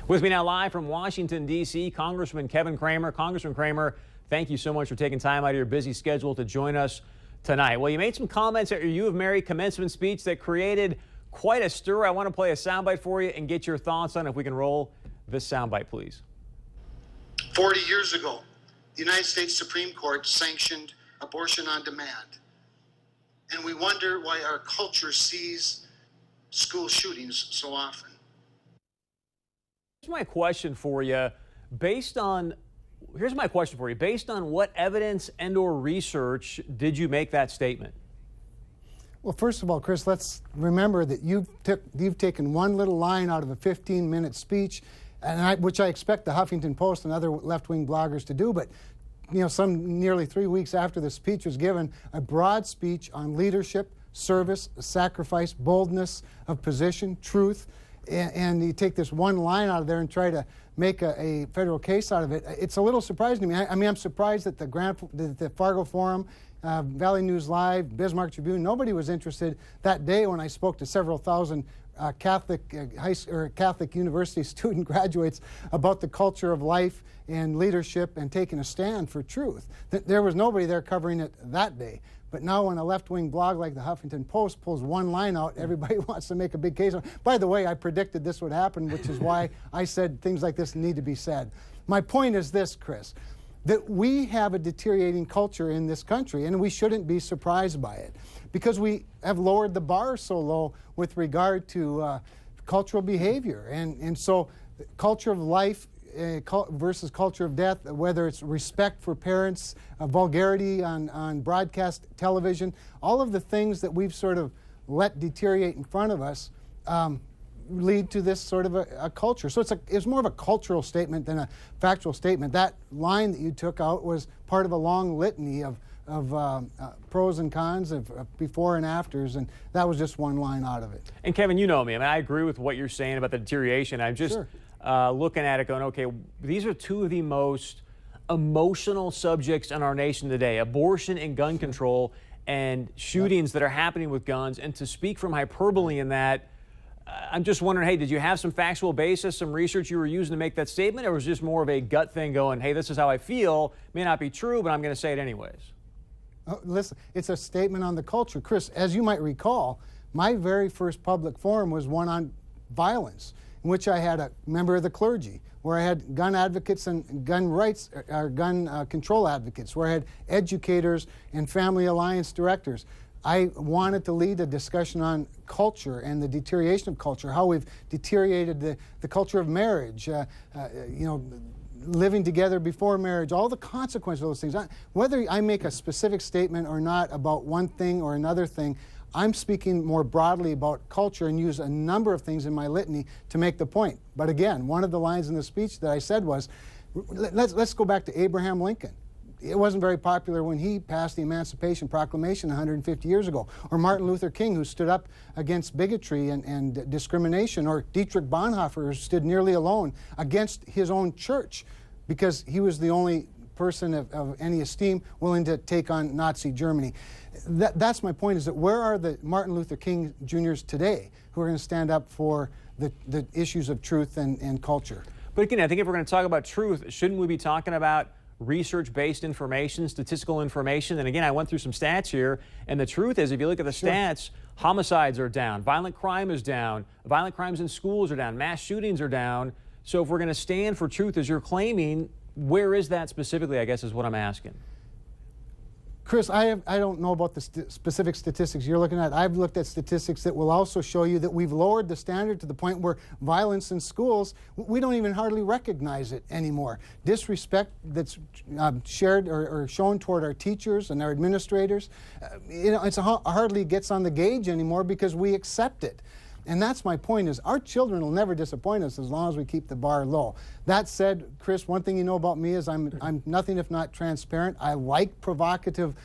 With me now live from Washington, D.C., Congressman Kevin Cramer. Congressman Cramer, thank you so much for taking time out of your busy schedule to join us tonight. Well, you made some comments at your U of Mary commencement speech that created quite a stir. I want to play a soundbite for you and get your thoughts on it. If we can roll this soundbite, please. 40 years ago, the United States Supreme Court sanctioned abortion on demand. And we wonder why our culture sees school shootings so often. Here's my question for you. Based on what evidence and or research did you make that statement? Well, first of all, Chris, let's remember that you've taken one little line out of a 15-minute speech, which I expect the Huffington Post and other left-wing bloggers to do, but some nearly 3 weeks after the speech was given, a broad speech on leadership, service, sacrifice, boldness of position, truth, and you take this one line out of there and try to make a federal case out of it. It's a little surprising to me. I mean, I'm surprised that the Fargo Forum, Valley News Live, Bismarck Tribune, nobody was interested that day when I spoke to several thousand Catholic University student graduates about the culture of life and leadership and taking a stand for truth. There was nobody there covering it that day. But now when a left-wing blog like the Huffington Post pulls one line out, everybody wants to make a big case. By the way, I predicted this would happen, which is why I said things like this need to be said. My point is this, Chris, that we have a deteriorating culture in this country, and we shouldn't be surprised by it, because we have lowered the bar so low with regard to cultural behavior. And so culture of life versus culture of death, whether it's respect for parents, vulgarity on broadcast television, all of the things that we've sort of let deteriorate in front of us lead to this sort of a culture. So it's more of a cultural statement than a factual statement. That line that you took out was part of a long litany of pros and cons of before and afters, and that was just one line out of it. And Kevin, you know me. I mean, I agree with what you're saying about the deterioration. I'm just looking at it going, okay, these are two of the most emotional subjects in our nation today, abortion and gun control and shootings that are happening with guns. And to speak from hyperbole in that, I'm just wondering, hey, did you have some factual basis, some research you were using to make that statement, or was it just more of a gut thing going, hey, this is how I feel, may not be true, but I'm going to say it anyways? Oh, listen, it's a statement on the culture. Chris, as you might recall, my very first public forum was one on violence, in which I had a member of the clergy, where I had gun advocates and gun rights, or gun control advocates, where I had educators and family alliance directors. I wanted to lead a discussion on culture and the deterioration of culture, how we've deteriorated the culture of marriage, living together before marriage, all the consequences of those things. Whether I make a specific statement or not about one thing or another thing, I'm speaking more broadly about culture and use a number of things in my litany to make the point. But again, one of the lines in the speech that I said was, let's go back to Abraham Lincoln. It wasn't very popular when he passed the Emancipation Proclamation 150 years ago. Or Martin Luther King, who stood up against bigotry and discrimination. Or Dietrich Bonhoeffer, who stood nearly alone against his own church because he was the only person of any esteem willing to take on Nazi Germany. That's my point, is that where are the Martin Luther King Jr.'s today who are going to stand up for the issues of truth and culture? But again, I think if we're going to talk about truth, shouldn't we be talking about research-based information, statistical information? And again, I went through some stats here, and the truth is, if you look at the stats, homicides are down, violent crime is down, violent crimes in schools are down, mass shootings are down. So if we're going to stand for truth as you're claiming, where is that specifically, I guess, is what I'm asking. Chris, I don't know about the specific statistics you're looking at. I've looked at statistics that will also show you that we've lowered the standard to the point where violence in schools, we don't even hardly recognize it anymore. Disrespect that's shared or shown toward our teachers and our administrators, it's hardly gets on the gauge anymore because we accept it. And that's my point, is our children will never disappoint us as long as we keep the bar low. That said, Chris, one thing you know about me is I'm nothing if not transparent. I like provocative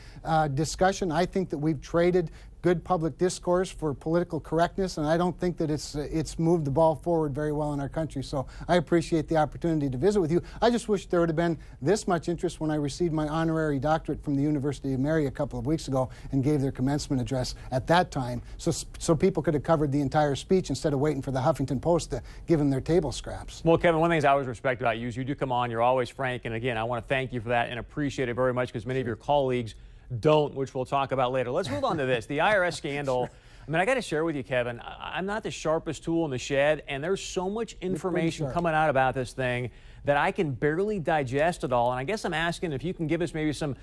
discussion. I think that we've traded good public discourse for political correctness, and I don't think that it's moved the ball forward very well in our country. So I appreciate the opportunity to visit with you. I just wish there would have been this much interest when I received my honorary doctorate from the University of Mary a couple of weeks ago and gave their commencement address at that time, so people could have covered the entire speech instead of waiting for the Huffington Post to give them their table scraps. Well, Kevin, one of the things I always respect about you is you do come on, you're always frank, and again, I want to thank you for that and appreciate it very much, because many of your colleagues don't, which we'll talk about later. Let's move on to this, the IRS scandal. I mean, I got to share with you, Kevin, I'm not the sharpest tool in the shed, and there's so much information coming out about this thing that I can barely digest it all. And I guess I'm asking if you can give us maybe some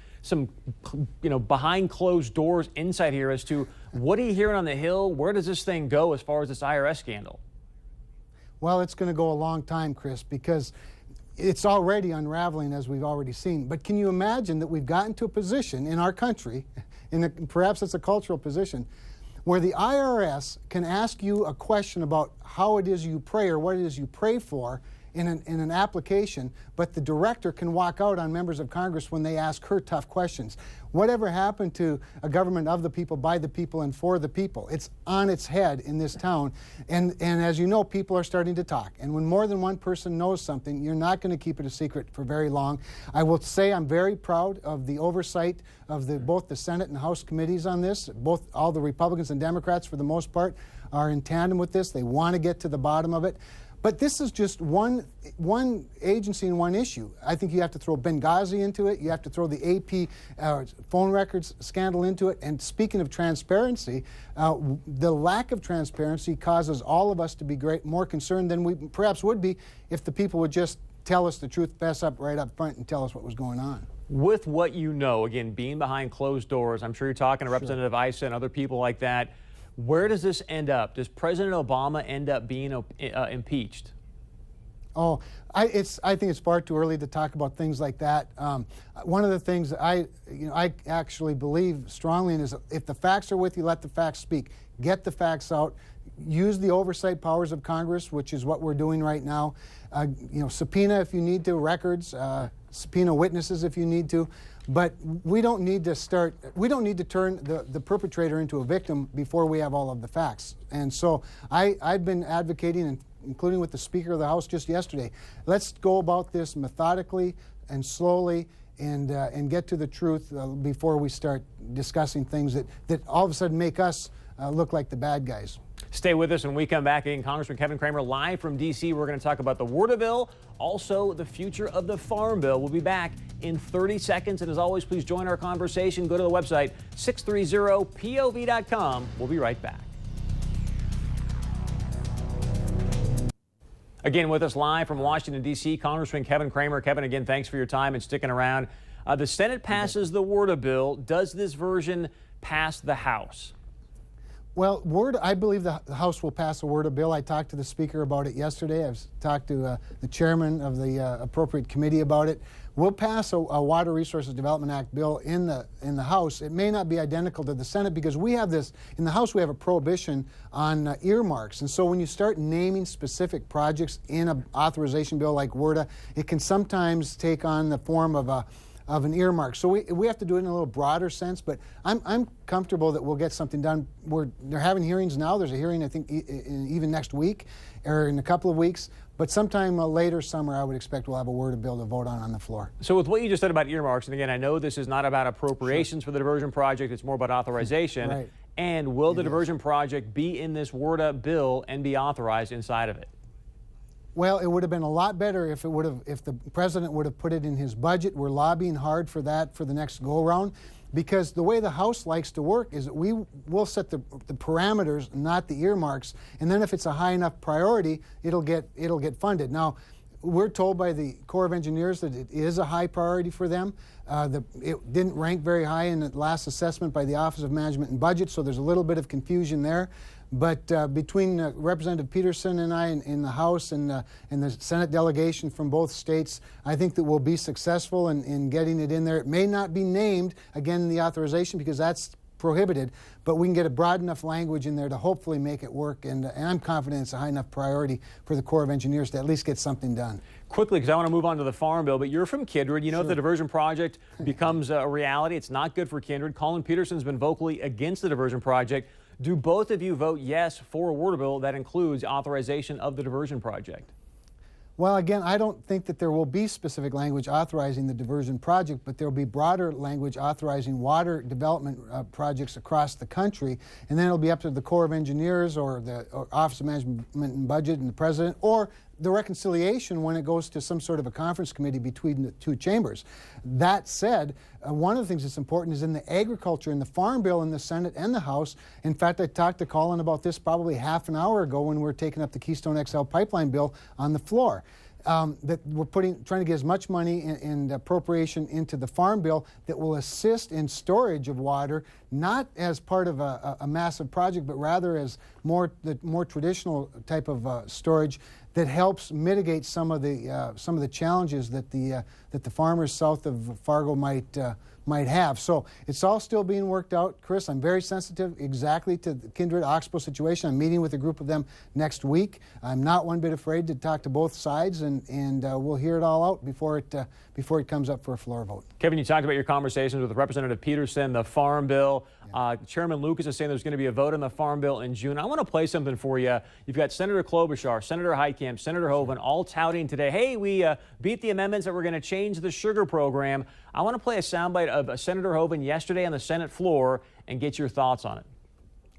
behind closed doors insight here as to what are you hearing on the Hill? Where does this thing go as far as this IRS scandal? Well, it's going to go a long time, Chris, because it's already unraveling, as we've already seen. But can you imagine that we've gotten to a position in our country, perhaps it's a cultural position, where the IRS can ask you a question about how it is you pray or what it is you pray for in an application, but the director can walk out on members of Congress when they ask her tough questions. Whatever happened to a government of the people, by the people, and for the people? It's on its head in this town. And as you know, people are starting to talk. And when more than one person knows something, you're not going to keep it a secret for very long. I will say I'm very proud of the oversight of both the Senate and House committees on this. All the Republicans and Democrats, for the most part, are in tandem with this. They want to get to the bottom of it. But this is just one agency and one issue. I think you have to throw Benghazi into it. You have to throw the AP phone records scandal into it. And speaking of transparency, the lack of transparency causes all of us to be more concerned than we perhaps would be if the people would just tell us the truth, fess up right up front, and tell us what was going on. With what you know, again, being behind closed doors, I'm sure you're talking to Representative Issa and other people like that. Where does this end up? Does President Obama end up being impeached? Oh, I think it's far too early to talk about things like that. One of the things I actually believe strongly in is if the facts are with you, let the facts speak. Get the facts out. Use the oversight powers of Congress, which is what we're doing right now. Subpoena if you need to, records, subpoena witnesses if you need to. But we don't need to turn the perpetrator into a victim before we have all of the facts. And so I've been advocating, including with the Speaker of the House just yesterday, let's go about this methodically and slowly and get to the truth before we start discussing things that all of a sudden make us look like the bad guys. Stay with us when we come back in. Congressman Kevin Cramer live from D.C. We're going to talk about the WRDA bill, also the future of the Farm Bill. We'll be back in 30 seconds. And as always, please join our conversation. Go to the website, 630pov.com. We'll be right back. Again, with us live from Washington, D.C., Congressman Kevin Cramer. Kevin, again, thanks for your time and sticking around. The Senate passes the WRDA bill. Does this version pass the House? Well, I believe the House will pass a WRDA bill. I talked to the Speaker about it yesterday. I've talked to the chairman of the appropriate committee about it. We'll pass a Water Resources Development Act bill in the House. It may not be identical to the Senate because we have this, in the House we have a prohibition on earmarks. And so when you start naming specific projects in an authorization bill like WRDA, it can sometimes take on the form of an earmark. So we have to do it in a little broader sense, but I'm comfortable that we'll get something done. They're having hearings now. There's a hearing, I think, even next week or in a couple of weeks. But sometime later summer, I would expect we'll have a WRDA bill to vote on the floor. So with what you just said about earmarks, and again, I know this is not about appropriations for the diversion project. It's more about authorization. Right. And will the diversion project be in this WRDA bill and be authorized inside of it? Well, it would have been a lot better if the president would have put it in his budget. We're lobbying hard for that for the next go-around, because the way the House likes to work is that we will set the parameters, not the earmarks, and then if it's a high enough priority, it'll get funded. Now, we're told by the Corps of Engineers that it is a high priority for them. It didn't rank very high in the last assessment by the Office of Management and Budget, so there's a little bit of confusion there. But between Representative Peterson and I in the House and the Senate delegation from both states, I think that we'll be successful in getting it in there. It may not be named, again, in the authorization because that's prohibited, but we can get a broad enough language in there to hopefully make it work, and I'm confident it's a high enough priority for the Corps of Engineers to at least get something done. Quickly, because I want to move on to the Farm Bill, but you're from Kindred. You know, if the diversion project becomes a reality, it's not good for Kindred. Colin Peterson's been vocally against the diversion project. Do both of you vote yes for a water bill that includes authorization of the diversion project? Well, again, I don't think that there will be specific language authorizing the diversion project, but there will be broader language authorizing water development projects across the country, and then it'll be up to the Corps of Engineers or the Office of Management and Budget and the President, or the reconciliation when it goes to some sort of a conference committee between the two chambers. That said, one of the things that's important is in the agriculture and the Farm Bill in the Senate and the House. In fact, I talked to Colin about this probably half an hour ago when we were taking up the Keystone XL pipeline bill on the floor. That we're trying to get as much money and appropriation into the Farm Bill that will assist in storage of water, not as part of a massive project, but rather as the more traditional type of storage that helps mitigate some of the challenges that the farmers south of Fargo might have. So it's all still being worked out. Chris, I'm very sensitive exactly to the Kindred Oxbow situation. I'm meeting with a group of them next week. I'm not one bit afraid to talk to both sides, and we'll hear it all out before it comes up for a floor vote. Kevin, you talked about your conversations with Representative Peterson, the Farm Bill. Chairman Lucas is saying there's going to be a vote on the Farm Bill in June. I want to play something for you. You've got Senator Klobuchar, Senator Heitkamp, Senator Hoeven all touting today, hey, we beat the amendments that we're going to change the sugar program. I want to play a soundbite of Senator Hoeven yesterday on the Senate floor and get your thoughts on it.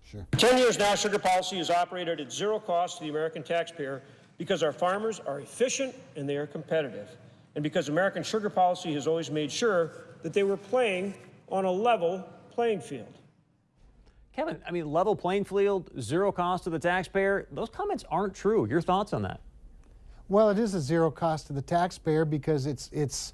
Sure. For 10 years now, sugar policy has operated at zero cost to the American taxpayer because our farmers are efficient and they are competitive, and because American sugar policy has always made sure that they were playing on a level playing field. Kevin, I mean, level playing field, zero cost to the taxpayer, those comments aren't true. Your thoughts on that? Well, it is a zero cost to the taxpayer because it's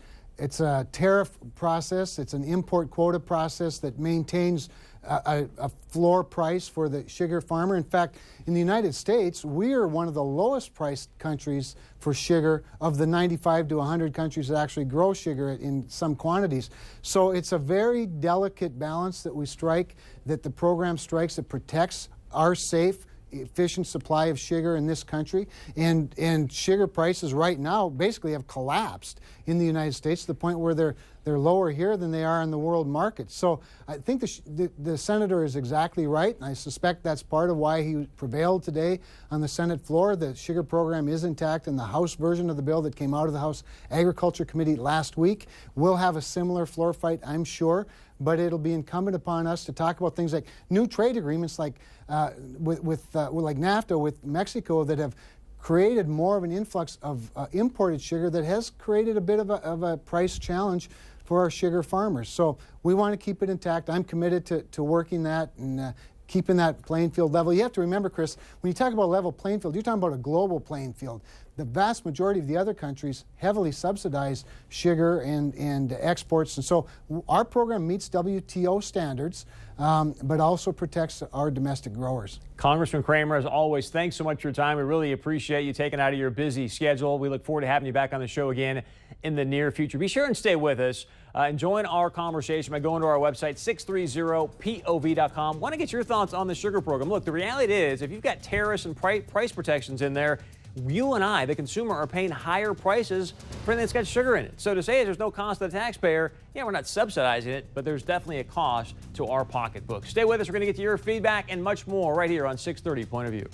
a tariff process. It's an import quota process that maintains a floor price for the sugar farmer. In fact, in the United States, we are one of the lowest priced countries for sugar of the 95 to 100 countries that actually grow sugar in some quantities. So it's a very delicate balance that we strike, that the program strikes, that protects our safe, efficient supply of sugar in this country, and sugar prices right now basically have collapsed in the United States to the point where they're lower here than they are in the world market. So I think the senator is exactly right, and I suspect that's part of why he prevailed today on the Senate floor. The sugar program is intact, and the House version of the bill that came out of the House Agriculture Committee last week will have a similar floor fight, I'm sure. But it'll be incumbent upon us to talk about things like new trade agreements, like with NAFTA with Mexico, that have created more of an influx of imported sugar that has created a bit of a price challenge for our sugar farmers. So we want to keep it intact. I'm committed to working that and keeping that playing field level. You have to remember, Chris, when you talk about level playing field, you're talking about a global playing field. The vast majority of the other countries heavily subsidize sugar and exports, and so our program meets WTO standards, but also protects our domestic growers. Congressman Cramer, as always, thanks so much for your time. We really appreciate you taking out of your busy schedule. We look forward to having you back on the show again in the near future. Be sure and stay with us and join our conversation by going to our website, 630pov.com. Want to get your thoughts on the sugar program. Look, the reality is, if you've got tariffs and price protections in there, you and I, the consumer, are paying higher prices for anything that's got sugar in it. So to say there's no cost to the taxpayer, yeah, we're not subsidizing it, but there's definitely a cost to our pocketbook. Stay with us. We're going to get to your feedback and much more right here on 630 Point of View.